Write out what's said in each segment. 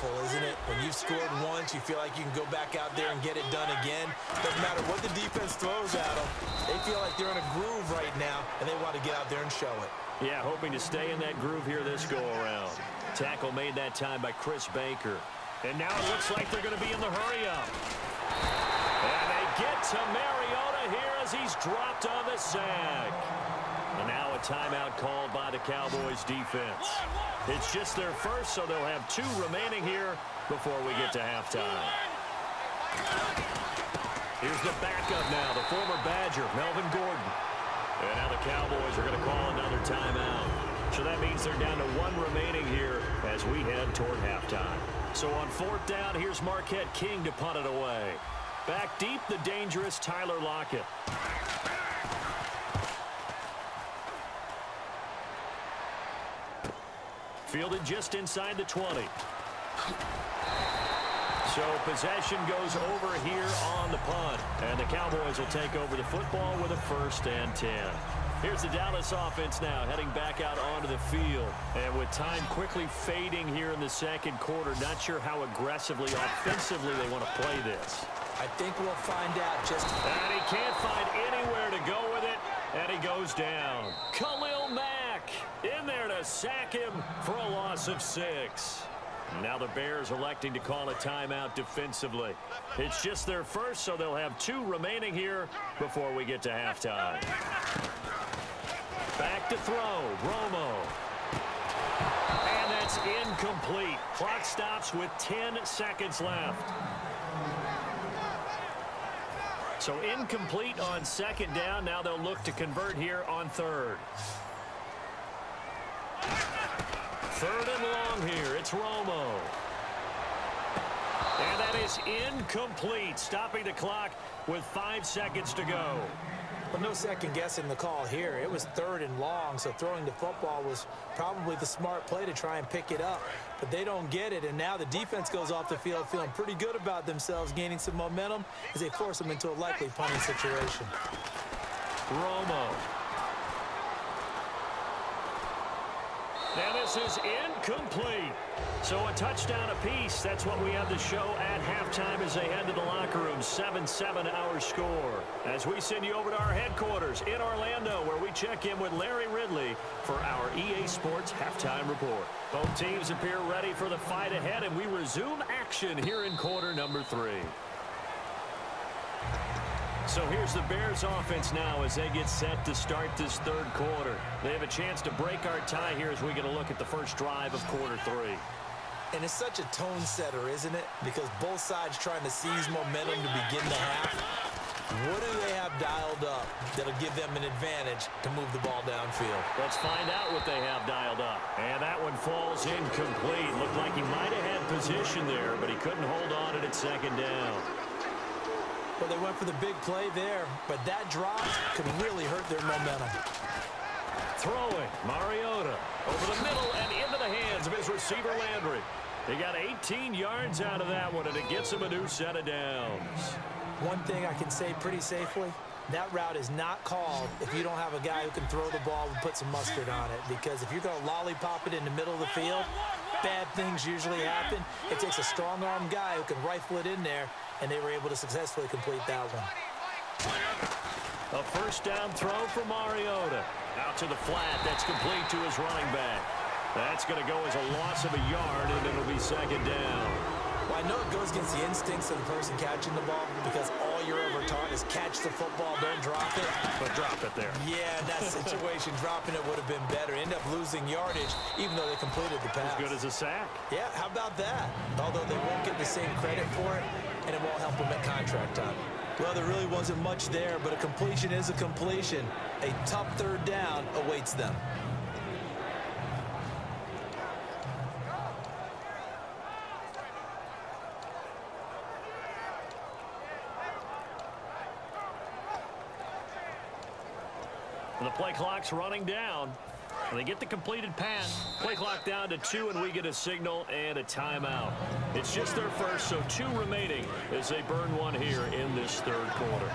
awful, isn't it? When you've scored once, you feel like you can go back out there and get it done again. Doesn't matter what the defense throws at them. They feel like they're in a groove right now, and they want to get out there and show it. Yeah, hoping to stay in that groove here this go-around. Tackle made that time by Chris Baker. And now it looks like they're going to be in the hurry-up. And they get to Mariota here as he's dropped on the sack. And now a timeout called by the Cowboys defense. It's just their first, so they'll have 2 remaining here before we get to halftime. Here's the backup now, the former Badger, Melvin Gordon. And now the Cowboys are going to call another timeout. So that means they're down to 1 remaining here as we head toward halftime. So on 4th down, here's Marquette King to punt it away. Back deep, the dangerous Tyler Lockett. Fielded just inside the 20. So possession goes over here on the punt. And the Cowboys will take over the football with a 1st and 10. Here's the Dallas offense now heading back out onto the field. And with time quickly fading here in the 2nd quarter, not sure how aggressively, offensively they want to play this. I think we'll find out just... And he can't find anywhere to go with it. And he goes down. Khalil Mack in there to sack him for a loss of 6. Now the Bears electing to call a timeout defensively. It's just their first, so they'll have 2 remaining here before we get to halftime. Back to throw, Romo. And that's incomplete. Clock stops with 10 seconds left. So incomplete on 2nd down. Now they'll look to convert here on 3rd. 3rd and long here. It's Romo. And that is incomplete, stopping the clock with 5 seconds to go. Well, no second guessing the call here. It was 3rd and long, so throwing the football was probably the smart play to try and pick it up. But they don't get it, and now the defense goes off the field feeling pretty good about themselves, gaining some momentum as they force them into a likely punting situation. Romo. Now this is incomplete. So a touchdown apiece. That's what we have to show at halftime as they head to the locker room. 7-7 our score. As we send you over to our headquarters in Orlando, where we check in with Larry Ridley for our EA Sports Halftime Report. Both teams appear ready for the fight ahead, and we resume action here in quarter number 3. So here's the Bears offense now as they get set to start this 3rd quarter. They have a chance to break our tie here as we get a look at the first drive of quarter 3. And it's such a tone setter, isn't it? Because both sides trying to seize momentum to begin the half. What do they have dialed up that'll give them an advantage to move the ball downfield? Let's find out what they have dialed up. And that one falls incomplete. Looked like he might have had position there, but he couldn't hold on it at 2nd down. Well, they went for the big play there, but that drop could really hurt their momentum. Throwing, Mariota over the middle and into the hands of his receiver, Landry. He got 18 yards out of that one, and it gets him a new set of downs. One thing I can say pretty safely, that route is not called if you don't have a guy who can throw the ball and put some mustard on it. Because if you're going to lollipop it in the middle of the field, bad things usually happen. It takes a strong-arm guy who can rifle it in there, and they were able to successfully complete that one. A 1st down throw for Mariota. Out to the flat. That's complete to his running back. That's going to go as a loss of a yard, and it'll be 2nd down. Well, I know it goes against the instincts of the person catching the ball because all you're ever taught is catch the football, don't drop it. But drop it there. Yeah, in that situation, dropping it would have been better. End up losing yardage, even though they completed the pass. As good as a sack. Yeah, how about that? Although they won't get the same credit for it, and it won't help them at contract time. Well, there really wasn't much there, but a completion is a completion. A tough 3rd down awaits them. And the play clock's running down. And they get the completed pass. Play clock down to 2, and we get a signal and a timeout. It's just their first, so 2 remaining as they burn one here in this 3rd quarter.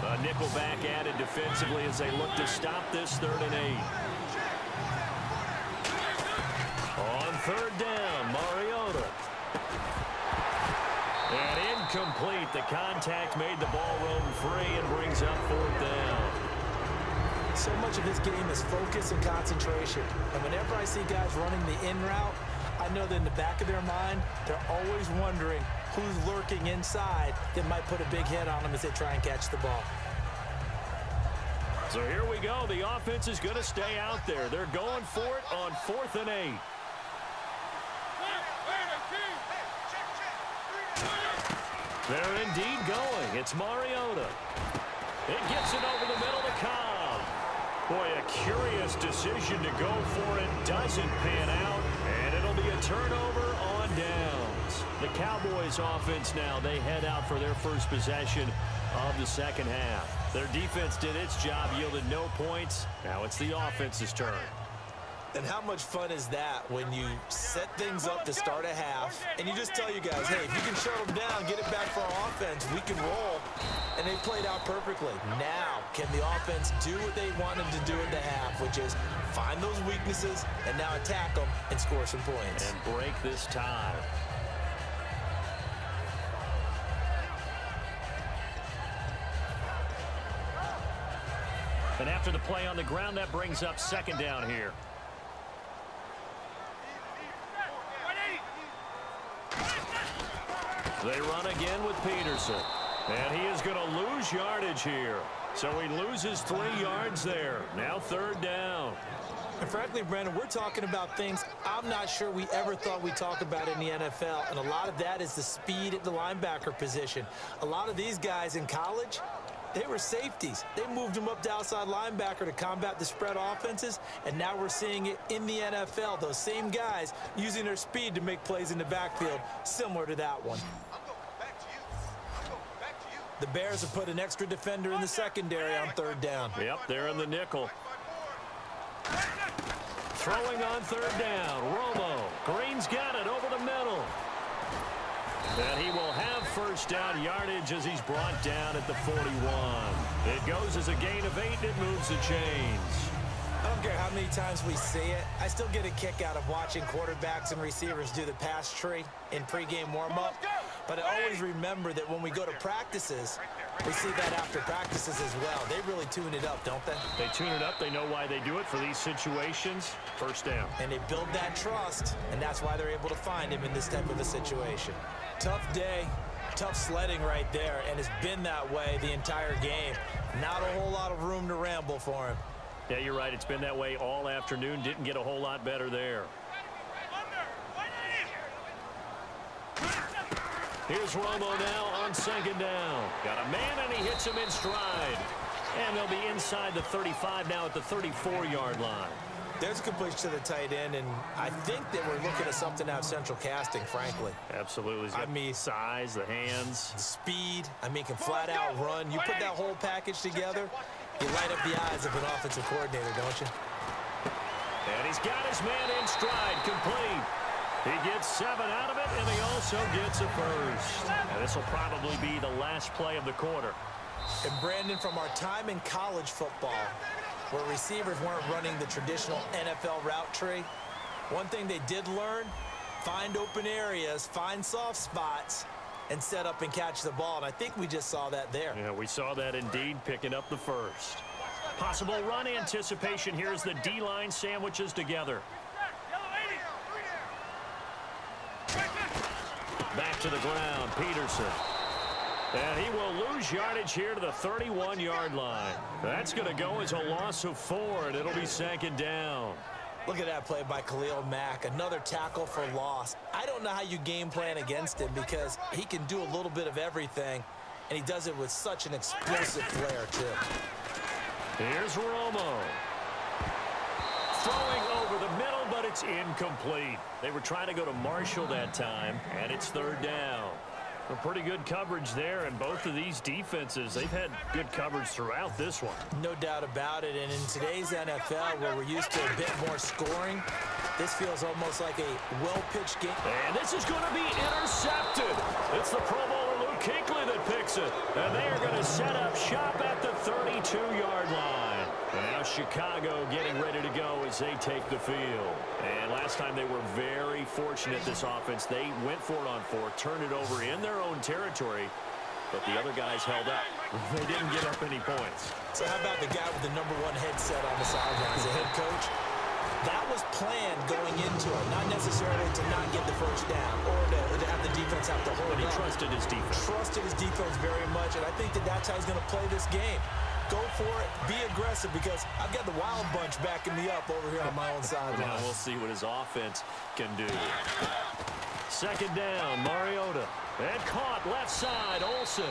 A nickel back added defensively as they look to stop this 3rd and 8. On 3rd down, Mario Incomplete. The contact made the ball roam free and brings up 4th down. So much of this game is focus and concentration. And whenever I see guys running the in route, I know that in the back of their mind, they're always wondering who's lurking inside that might put a big hit on them as they try and catch the ball. So here we go. The offense is going to stay out there. They're going for it on 4th and 8. They're indeed going. It's Mariota. It gets it over the middle to Cobb. Boy, a curious decision to go for it. Doesn't pan out, and it'll be a turnover on downs. The Cowboys offense now, they head out for their first possession of the second half. Their defense did its job, yielded no points. Now it's the offense's turn. And how much fun is that when you set things up to start a half and you just tell you guys, hey, if you can shut them down, get it back for our offense, we can roll. And they played out perfectly. Now, can the offense do what they wanted to do at the half, which is find those weaknesses and now attack them and score some points. And break this tie. And after the play on the ground, that brings up 2nd down here. They run again with Peterson. And he is going to lose yardage here. So he loses 3 yards there. Now 3rd down. And frankly, Brandon, we're talking about things I'm not sure we ever thought we'd talk about in the NFL. And a lot of that is the speed at the linebacker position. A lot of these guys in college, they were safeties. They moved them up to outside linebacker to combat the spread offenses, and now we're seeing it in the NFL. Those same guys using their speed to make plays in the backfield, similar to that one. The Bears have put an extra defender in the secondary on 3rd down. Yep, they're in the nickel. Throwing on 3rd down, Romo. Green's got it over the middle. And he will have 1st down yardage as he's brought down at the 41. It goes as a gain of 8, and it moves the chains. I don't care how many times we see it. I still get a kick out of watching quarterbacks and receivers do the pass tree in pregame warm-up. But I always remember that when we go to practices, we see that after practices as well. They really tune it up, don't they? They tune it up. They know why they do it for these situations. 1st down. And they build that trust, and that's why they're able to find him in this type of a situation. Tough day, tough sledding right there, and it's been that way the entire game. Not a whole lot of room to ramble for him. Yeah, you're right. It's been that way all afternoon. Didn't get a whole lot better there. Here's Romo now on 2nd down. Got a man, and he hits him in stride. And they'll be inside the 35 now at the 34-yard line. There's a completion to the tight end, and I think that we're looking at something out of central casting, frankly. Absolutely. I mean, size, the hands. the speed. I mean, can flat out run. You put that whole package together, you light up the eyes of an offensive coordinator, don't you? And he's got his man in stride, complete. He gets 7 out of it, and he also gets a first. And this will probably be the last play of the quarter. And Brandon, from our time in college football, where receivers weren't running the traditional NFL route tree, one thing they did learn, find open areas, find soft spots, and set up and catch the ball. And I think we just saw that there. Yeah, we saw that indeed, picking up the first. Possible run anticipation. Here's the D-line sandwiches together. Back to the ground, Peterson. And he will lose yardage here to the 31-yard line. That's going to go as a loss of 4, and it'll be 2nd down. Look at that play by Khalil Mack. Another tackle for loss. I don't know how you game plan against him because he can do a little bit of everything, and he does it with such an explosive flair, too. Here's Romo. Throwing over the middle, but it's incomplete. They were trying to go to Marshall that time, and it's 3rd down. A pretty good coverage there, and both of these defenses, they've had good coverage throughout this one. No doubt about it, and in today's NFL, where we're used to a bit more scoring, this feels almost like a well-pitched game. And this is going to be intercepted. It's the Pro Bowler Luke Kuechly that picks it. And they are going to set up shop at the 32-yard line. And now Chicago getting ready to go as they take the field. And last time they were very fortunate, this offense. They went for it on 4, turned it over in their own territory, but the other guys held up. They didn't give up any points. So how about the guy with the #1 headset on the sidelines, the head coach? That was planned going into it, not necessarily to not get the first down or to have the defense have to hold it. But he trusted his defense. Trusted his defense very much, and I think that's how he's going to play this game. Go for it, be aggressive, because I've got the Wild Bunch backing me up over here on my own sideline. Now we'll see what his offense can do. Second down, Mariota. And caught left side, Olsen.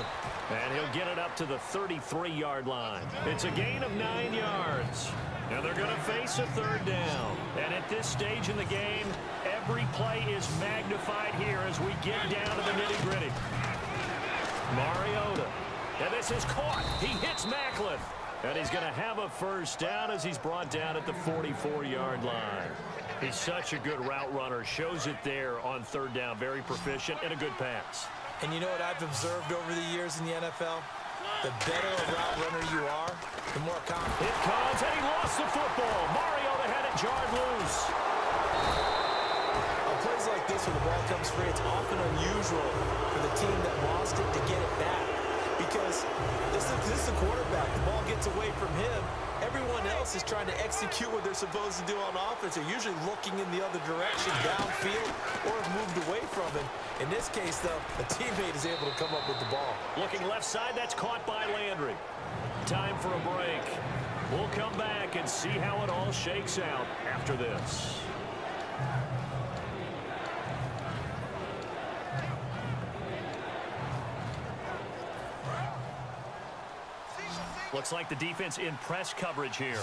And he'll get it up to the 33-yard line. It's a gain of 9 yards. Now they're going to face a third down. And at this stage in the game, every play is magnified here as we get down to the nitty-gritty. Mariota. And this is caught. He hits Macklin. And he's going to have a first down as he's brought down at the 44-yard line. He's such a good route runner. Shows it there on third down. Very proficient and a good pass. And you know what I've observed over the years in the NFL? The better a route runner you are, the more confident. It comes, and he lost the football. Mariota had it jarred loose. On plays like this where the ball comes free, it's often unusual for the team that lost it to get it back. Because this is the quarterback. The ball gets away from him. Everyone else is trying to execute what they're supposed to do on offense. They're usually looking in the other direction, downfield, or have moved away from it. In this case, though, a teammate is able to come up with the ball. Looking left side, that's caught by Landry. Time for a break. We'll come back and see how it all shakes out after this. Looks like the defense in press coverage here.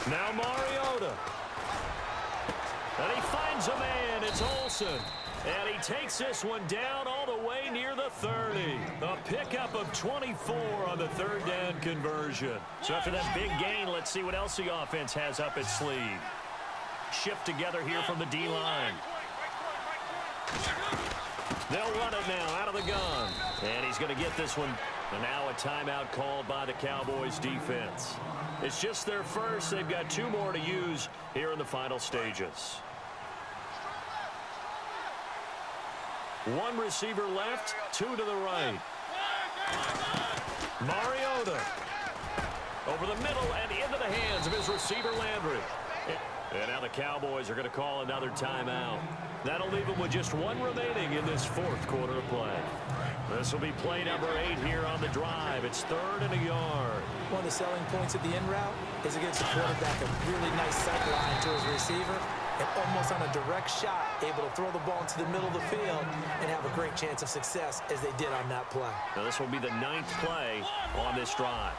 Now Mariota. And he finds a man. It's Olsen. And he takes this one down all the way near the 30. A pickup of 24 on the third down conversion. So after that big gain, let's see what else the offense has up its sleeve. Shift together here from the D-line. They'll run it now out of the gun. And he's going to get this one. And now a timeout called by the Cowboys defense. It's just their first. They've got 2 more to use here in the final stages. 1 receiver left, 2 to the right. Mariota. Over the middle and into the hands of his receiver Landry. And now the Cowboys are going to call another timeout. That'll leave them with just 1 remaining in this 4th quarter of play. This will be play number 8 here on the drive. It's 3rd and a yard. One of the selling points of the in route is against the quarterback, a really nice sight line to his receiver, and almost on a direct shot, able to throw the ball into the middle of the field and have a great chance of success as they did on that play. Now this will be the 9th play on this drive.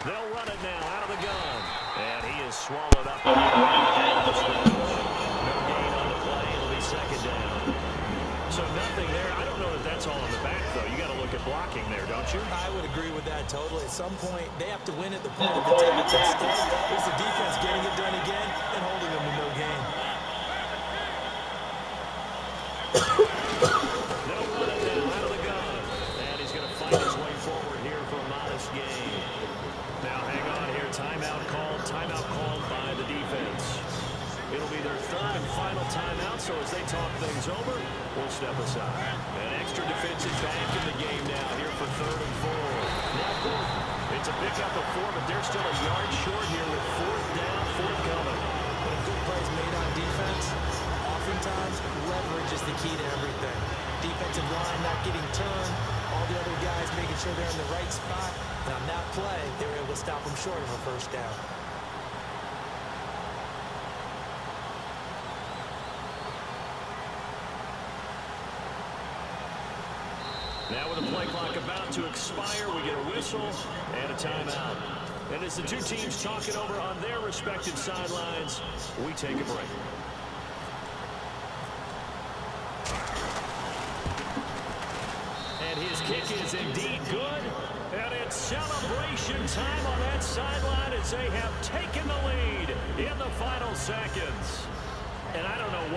They'll run it now out of the gun. And he is swallowed up on the right of the scrimmage. No gain on the play. It'll be 2nd down. So nothing there. I don't know that that's all in the back, though. You got to look at blocking there, don't you? I would agree with that totally. At some point, they have to win at the point of attack. Instead, it's the defense getting it done again and holding them to no gain. They'll run it now out of the gun. And he's going to fight his way forward here for a modest gain. Now hang on here. Timeout called by the defense. It'll be their 3rd and final timeout, so as they talk things over, we'll step aside. An extra defensive back in the game now here for 3rd and 4. Now Gordon. It's a pickup of 4, but they're still a yard short here with 4th down, 4th coming. When a good play is made on defense, oftentimes leverage is the key to everything. Defensive line not getting turned, all the other guys making sure they're in the right spot. And on that play, they were able to stop them short of a first down. Now with the play clock about to expire, we get a whistle and a timeout. And as the 2 teams talk it over on their respective sidelines, we take a break. his kick is indeed good. And it's celebration time on that sideline as they have taken the lead in the final seconds. And I don't know